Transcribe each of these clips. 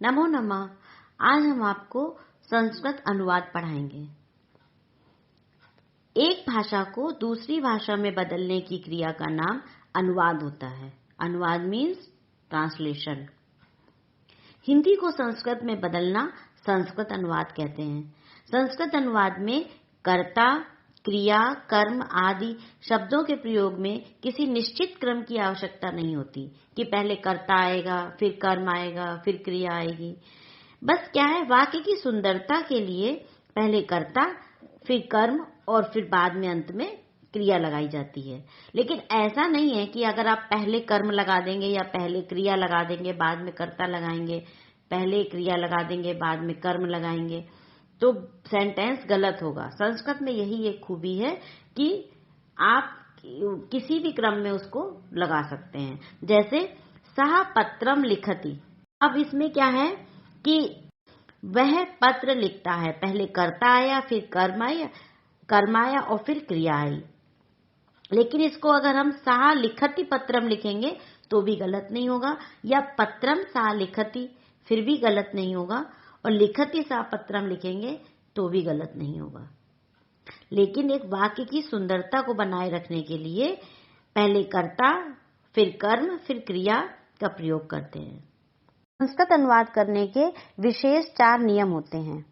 नमो नमः। आज हम आपको संस्कृत अनुवाद पढ़ाएंगे। एक भाषा को दूसरी भाषा में बदलने की क्रिया का नाम अनुवाद होता है। अनुवाद मीन्स ट्रांसलेशन। हिंदी को संस्कृत में बदलना संस्कृत अनुवाद कहते हैं। संस्कृत अनुवाद में कर्ता, क्रिया, कर्म आदि शब्दों के प्रयोग में किसी निश्चित क्रम की आवश्यकता नहीं होती कि पहले कर्ता आएगा, फिर कर्म आएगा, फिर क्रिया आएगी। बस क्या है, वाक्य की सुंदरता के लिए पहले कर्ता, फिर कर्म और फिर बाद में अंत में क्रिया लगाई जाती है। लेकिन ऐसा नहीं है कि अगर आप पहले कर्म लगा देंगे या पहले क्रिया लगा देंगे बाद में कर्ता लगाएंगे, पहले क्रिया लगा देंगे बाद में कर्म लगाएंगे तो सेंटेंस गलत होगा। संस्कृत में यही एक खूबी है कि आप किसी भी क्रम में उसको लगा सकते हैं। जैसे सह पत्रम लिखति। अब इसमें क्या है कि वह पत्र लिखता है, पहले कर्ता आया, फिर कर्म आया और फिर क्रिया आई। लेकिन इसको अगर हम सह लिखति पत्रम लिखेंगे तो भी गलत नहीं होगा, या पत्रम सह लिखति फिर भी गलत नहीं होगा, और लिखति सह पत्रम लिखेंगे तो भी गलत नहीं होगा। लेकिन एक वाक्य की सुंदरता को बनाए रखने के लिए पहले कर्ता, फिर कर्म, फिर क्रिया का प्रयोग करते हैं। संस्कृत अनुवाद करने के विशेष 4 नियम होते हैं।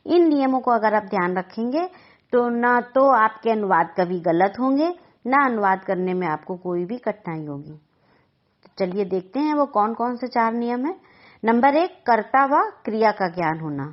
इन नियमों को अगर आप ध्यान रखेंगे तो ना तो आपके अनुवाद कभी गलत होंगे, ना अनुवाद करने में आपको कोई भी कठिनाई होगी। तो चलिए देखते हैं वो कौन कौन से 4 नियम है। नंबर 1, कर्ता व क्रिया का ज्ञान होना।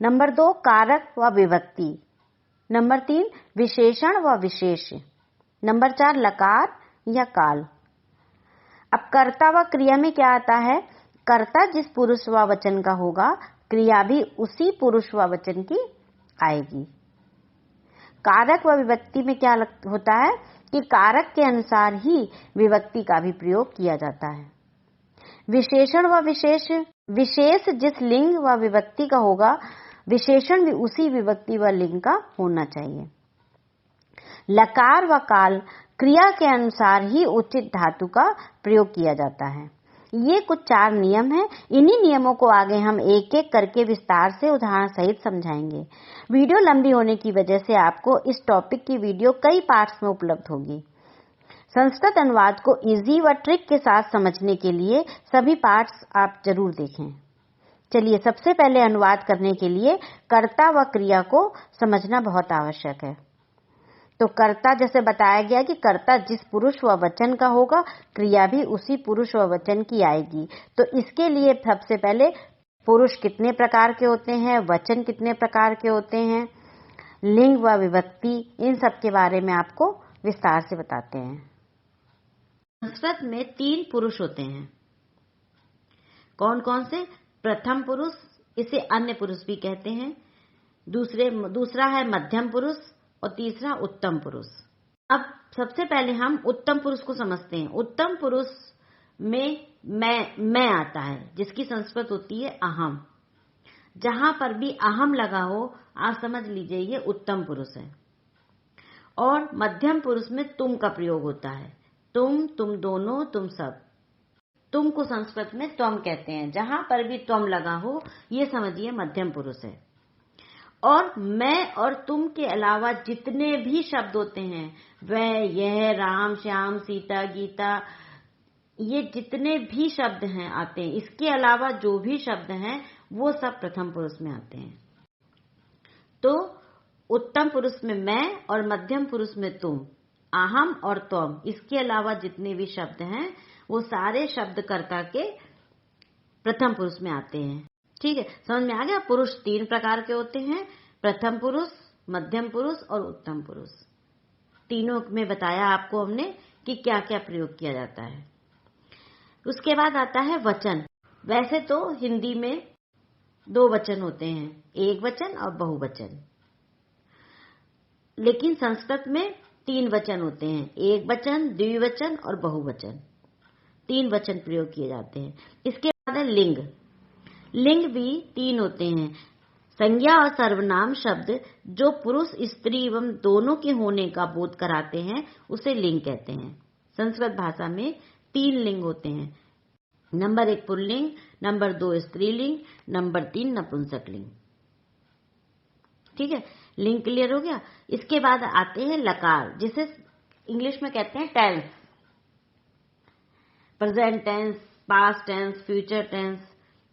नंबर 2, कारक व विभक्ति। नंबर 3, विशेषण व विशेष। नंबर 4, लकार या काल। अब कर्ता व क्रिया में क्या आता है? कर्ता जिस पुरुष व वचन का होगा, क्रिया भी उसी पुरुष व वचन की आएगी। कारक व विभक्ति में क्या होता है कि कारक के अनुसार ही विभक्ति का भी प्रयोग किया जाता है। विशेषण व विशेष, विशेष जिस लिंग व विभक्ति का होगा, विशेषण भी उसी विभक्ति व लिंग का होना चाहिए। लकार व काल, क्रिया के अनुसार ही उचित धातु का प्रयोग किया जाता है। ये कुछ 4 नियम हैं। इन्हीं नियमों को आगे हम एक एक करके विस्तार से उदाहरण सहित समझाएंगे। वीडियो लंबी होने की वजह से आपको इस टॉपिक की वीडियो कई पार्ट्स में उपलब्ध होगी। संस्कृत अनुवाद को इजी व ट्रिक के साथ समझने के लिए सभी पार्ट्स आप जरूर देखें। चलिए, सबसे पहले अनुवाद करने के लिए कर्ता व क्रिया को समझना बहुत आवश्यक है। तो कर्ता, जैसे बताया गया कि कर्ता जिस पुरुष व वचन का होगा, क्रिया भी उसी पुरुष व वचन की आएगी। तो इसके लिए सबसे पहले पुरुष कितने प्रकार के होते हैं, वचन कितने प्रकार के होते हैं, लिंग व विभक्ति, इन सब के बारे में आपको विस्तार से बताते हैं। संस्कृत में 3 पुरुष होते हैं। कौन कौन से? प्रथम पुरुष, इसे अन्य पुरुष भी कहते हैं। दूसरा है मध्यम पुरुष और तीसरा उत्तम पुरुष। अब सबसे पहले हम उत्तम पुरुष को समझते हैं। उत्तम पुरुष में मैं आता है, जिसकी संस्कृत होती है अहम। जहां पर भी अहम लगा हो, आप समझ लीजिए ये उत्तम पुरुष है। और मध्यम पुरुष में तुम का प्रयोग होता है। तुम दोनों, तुम सब। तुम को संस्कृत में त्वम कहते हैं। जहां पर भी त्वम लगा हो, ये समझिए मध्यम पुरुष है। और मैं और तुम के अलावा जितने भी शब्द होते हैं, वह, यह, राम, श्याम, सीता, गीता, ये जितने भी शब्द हैं आते हैं, इसके अलावा जो भी शब्द हैं वो सब प्रथम पुरुष में आते हैं। तो उत्तम पुरुष में मैं और मध्यम पुरुष में तुम, अहम और त्वम, इसके अलावा जितने भी शब्द हैं वो सारे शब्द कर्ता के प्रथम पुरुष में आते हैं। ठीक है, समझ में आ गया? पुरुष 3 प्रकार के होते हैं, प्रथम पुरुष, मध्यम पुरुष और उत्तम पुरुष। तीनों में बताया आपको हमने कि क्या क्या प्रयोग किया जाता है। उसके बाद आता है वचन। वैसे तो हिंदी में 2 वचन होते हैं, एक वचन और बहुवचन। लेकिन संस्कृत में 3 वचन होते हैं, एक वचन, द्विवचन और बहुवचन। 3 वचन प्रयोग किए जाते हैं। इसके बाद है लिंग। लिंग भी 3 होते हैं। संज्ञा और सर्वनाम शब्द जो पुरुष, स्त्री एवं दोनों के होने का बोध कराते हैं, उसे लिंग कहते हैं। संस्कृत भाषा में 3 लिंग होते हैं। नंबर 1 पुल्लिंग, नंबर 2 स्त्रीलिंग, नंबर 3 नपुंसकलिंग। ठीक है, लिंग क्लियर हो गया। इसके बाद आते हैं लकार, जिसे इंग्लिश में कहते हैं tense, present tense, past tense, future tense,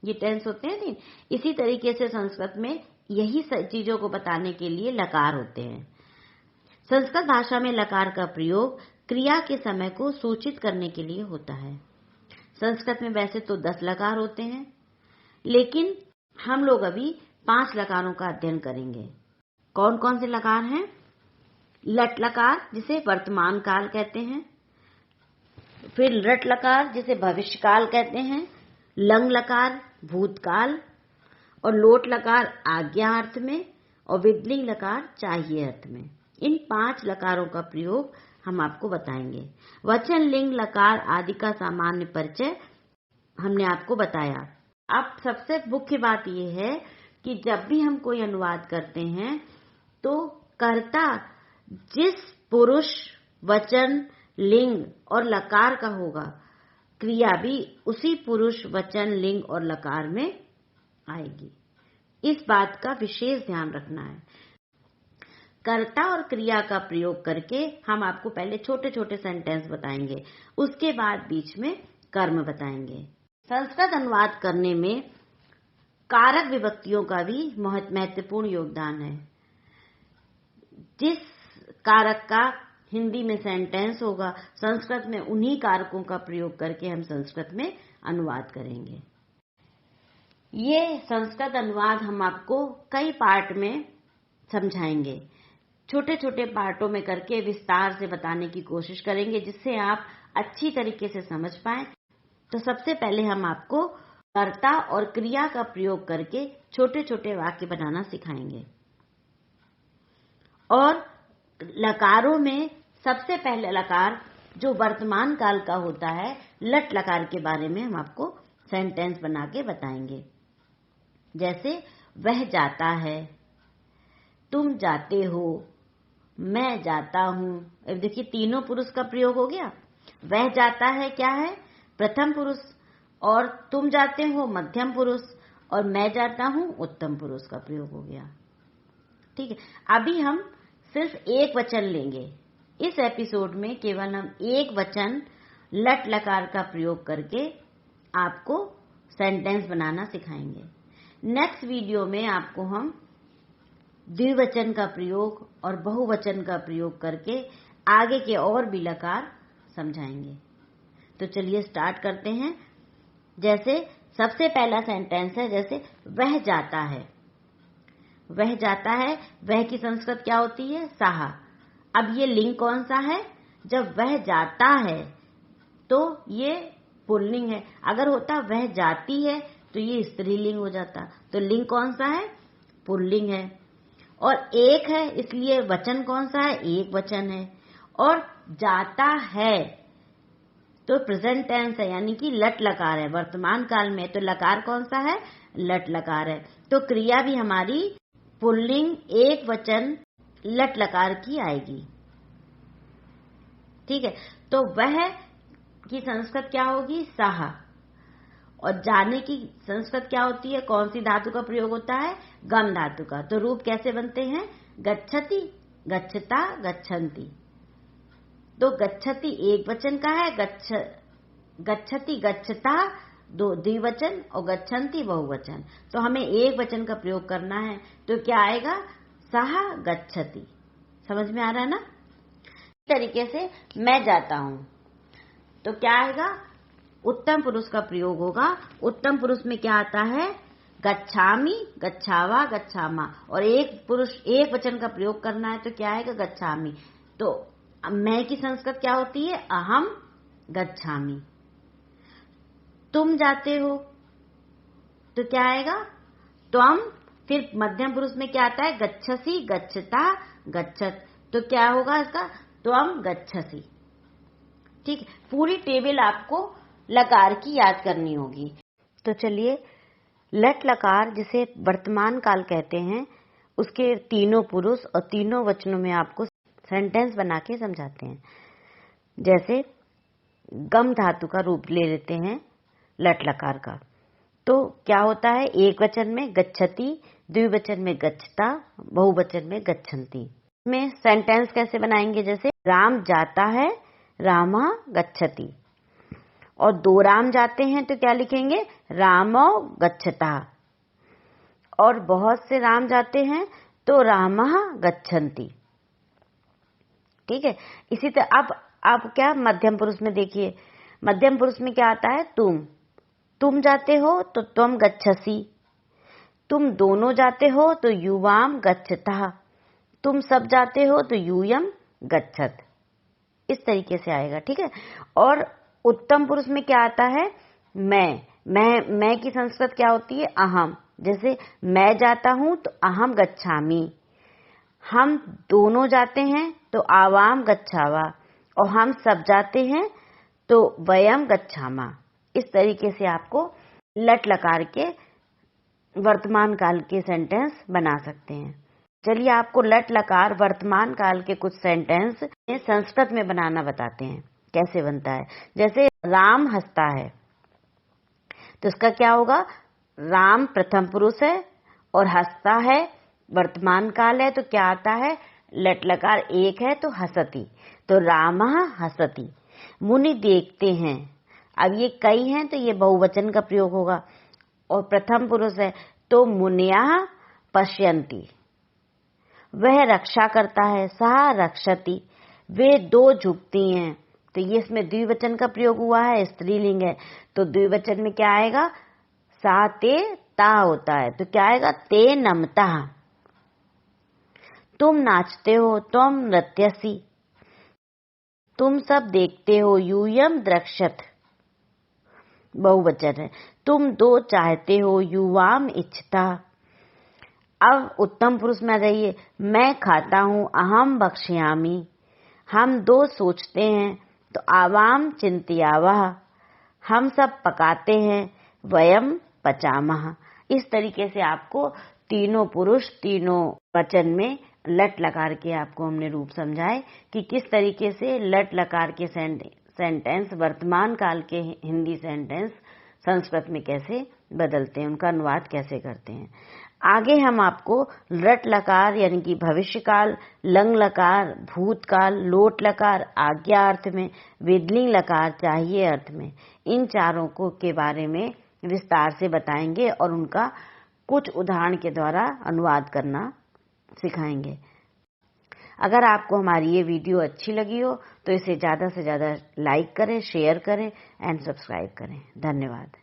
ये टेंस होते हैं नहीं। इसी तरीके से संस्कृत में यही चीजों को बताने के लिए लकार होते हैं। संस्कृत भाषा में लकार का प्रयोग क्रिया के समय को सूचित करने के लिए होता है। संस्कृत में वैसे तो 10 लकार होते हैं, लेकिन हम लोग अभी 5 लकारों का अध्ययन करेंगे। कौन कौन से लकार हैं? लट लकार, जिसे वर्तमान काल कहते हैं। फिर लट लकार, जिसे भविष्य काल कहते हैं। लंग लकार भूतकाल, और लोट लकार आज्ञा अर्थ में, और विदलिंग लकार चाहिए अर्थ में। इन 5 लकारों का प्रयोग हम आपको बताएंगे। वचन, लिंग, लकार आदि का सामान्य परिचय हमने आपको बताया। अब सबसे मुख्य बात यह है कि जब भी हम कोई अनुवाद करते हैं तो कर्ता जिस पुरुष, वचन, लिंग और लकार का होगा, क्रिया भी उसी पुरुष, वचन, लिंग और लकार में आएगी। इस बात का विशेष ध्यान रखना है। कर्ता और क्रिया का प्रयोग करके हम आपको पहले छोटे छोटे सेंटेंस बताएंगे, उसके बाद बीच में कर्म बताएंगे। संस्कृत अनुवाद करने में कारक विभक्तियों का भी महत्वपूर्ण योगदान है। जिस कारक का हिंदी में सेंटेंस होगा, संस्कृत में उन्हीं कारकों का प्रयोग करके हम संस्कृत में अनुवाद करेंगे। ये संस्कृत अनुवाद हम आपको कई पार्ट में समझाएंगे। छोटे छोटे पार्टों में करके विस्तार से बताने की कोशिश करेंगे, जिससे आप अच्छी तरीके से समझ पाएं। तो सबसे पहले हम आपको कर्ता और क्रिया का प्रयोग करके छोटे छोटे वाक्य बनाना सिखाएंगे। और लकारों में सबसे पहले लकार जो वर्तमान काल का होता है, लट लकार के बारे में हम आपको सेंटेंस बना के बताएंगे। जैसे वह जाता है, तुम जाते हो, मैं जाता हूं। अब देखिए तीनों पुरुष का प्रयोग हो गया। वह जाता है क्या है? प्रथम पुरुष, और तुम जाते हो मध्यम पुरुष, और मैं जाता हूं उत्तम पुरुष का प्रयोग हो गया। ठीक है, अभी हम सिर्फ एक वचन लेंगे। इस एपिसोड में केवल हम एक वचन लट लकार का प्रयोग करके आपको सेंटेंस बनाना सिखाएंगे। नेक्स्ट वीडियो में आपको हम द्विवचन का प्रयोग और बहुवचन का प्रयोग करके आगे के और भी लकार समझाएंगे। तो चलिए स्टार्ट करते हैं। जैसे सबसे पहला सेंटेंस है, जैसे वह जाता है। वह जाता है, वह की संस्कृत क्या होती है? सहा। अब ये लिंग कौन सा है? जब वह जाता है तो ये पुल्लिंग है। अगर होता वह जाती है तो ये स्त्रीलिंग हो जाता। तो लिंग कौन सा है? पुल्लिंग है। और एक है, इसलिए वचन कौन सा है? एक वचन है। और जाता है तो प्रेजेंट टेंस है, यानी कि लट लकार है, वर्तमान काल में। तो लकार कौन सा है? लट लकार है। तो क्रिया भी हमारी पुल्लिंग एक वचन लट लकार की आएगी। ठीक है, तो वह की संस्कृत क्या होगी? सहा। और जाने की संस्कृत क्या होती है? कौन सी धातु का प्रयोग होता है? गम धातु का। तो रूप कैसे बनते हैं? गच्छति, गच्छता, गच्छन्ति। तो गच्छति एक वचन का है, गच्छति, गच्छता दो द्विवचन, और गच्छन्ति बहुवचन। तो हमें एक वचन का प्रयोग करना है, तो क्या आएगा? सहा गच्छति। समझ में आ रहा है ना? इस तरीके से मैं जाता हूं तो क्या आएगा? उत्तम पुरुष का प्रयोग होगा। उत्तम पुरुष में क्या आता है? गच्छामि, गच्छावा, गच्छामा। और एक पुरुष एक वचन का प्रयोग करना है तो क्या आएगा? गच्छामि। तो मैं की संस्कृत क्या होती है? अहम गच्छामि। तुम जाते हो तो क्या आएगा? त्वम। फिर मध्यम पुरुष में क्या आता है? गच्छसि, गच्छता, गच्छत। तो क्या होगा इसका? त्वम गच्छसि। ठीक, पूरी टेबल आपको लकार की याद करनी होगी। तो चलिए लट लकार, जिसे वर्तमान काल कहते हैं, उसके तीनों पुरुष और तीनों वचनों में आपको सेंटेंस बना के समझाते हैं। जैसे गम धातु का रूप ले लेते हैं लट लकार का। तो क्या होता है, एक वचन में गच्छति, द्विवचन में गच्छता, बहुवचन में गच्छन्ति। में सेंटेंस कैसे बनाएंगे, जैसे राम जाता है, रामः गच्छति, और दो राम जाते हैं तो क्या लिखेंगे, रामो गच्छता, और बहुत से राम जाते हैं तो रामः गच्छन्ति। ठीक है। इसी तरह अब क्या मध्यम पुरुष में देखिए, मध्यम पुरुष में क्या आता है, तुम जाते हो तो त्वं गच्छसि, तुम दोनों जाते हो तो युवाम गच्छतः, तुम सब जाते हो तो यूयम गच्छत। इस तरीके से आएगा। ठीक है। और उत्तम पुरुष में क्या आता है, मैं की संस्कृत क्या होती है, अहम। जैसे मैं जाता हूं तो अहम गच्छामि, हम दोनों जाते हैं तो आवाम गच्छावा, और हम सब जाते हैं तो वयम गच्छामा। इस तरीके से आपको लट लकार के वर्तमान काल के सेंटेंस बना सकते हैं। चलिए आपको लट लकार वर्तमान काल के कुछ सेंटेंस संस्कृत में बनाना बताते हैं, कैसे बनता है। जैसे राम हंसता है, तो इसका क्या होगा, राम प्रथम पुरुष है और हंसता है वर्तमान काल है, तो क्या आता है, लट लकार एक है तो हसती, तो रामः हसति। मुनि देखते हैं, अब ये कई हैं तो ये बहुवचन का प्रयोग होगा, और प्रथम पुरुष है तो मुनियः पश्यन्ति। वह रक्षा करता है, सः रक्षति, वे दो झुकती हैं, तो ये इसमें द्विवचन का प्रयोग हुआ है, स्त्रीलिंग है, तो द्विवचन में क्या आएगा, सा ते ता होता है, तो क्या आएगा, ते नमतः। तुम नाचते हो, त्वं नृत्यसि, तुम सब देखते हो, यूयम द्रक्ष्यत, बहुवचन है। तुम दो चाहते हो, युवाम इच्छता। अब उत्तम पुरुष में आ जाइए, मैं खाता हूं, अहम भक्ष्यामि, हम दो सोचते हैं तो आवाम चिंतयावः, हम सब पकाते हैं, वयम पचामः। इस तरीके से आपको तीनों पुरुष तीनों वचन में लट लकार के आपको हमने रूप समझाए कि किस तरीके से लट लकार के सेंटेंस वर्तमान काल के हिंदी सेंटेंस संस्कृत में कैसे बदलते हैं, उनका अनुवाद कैसे करते हैं। आगे हम आपको लट लकार यानी कि भविष्यकाल, लंग लकार भूतकाल, लोट लकार आज्ञा अर्थ में, विदलिंग लकार चाहिए अर्थ में, इन चारों को के बारे में विस्तार से बताएंगे और उनका कुछ उदाहरण के द्वारा अनुवाद करना सिखाएंगे। अगर आपको हमारी ये वीडियो अच्छी लगी हो तो इसे ज़्यादा से ज़्यादा लाइक करें, शेयर करें एंड सब्सक्राइब करें। धन्यवाद।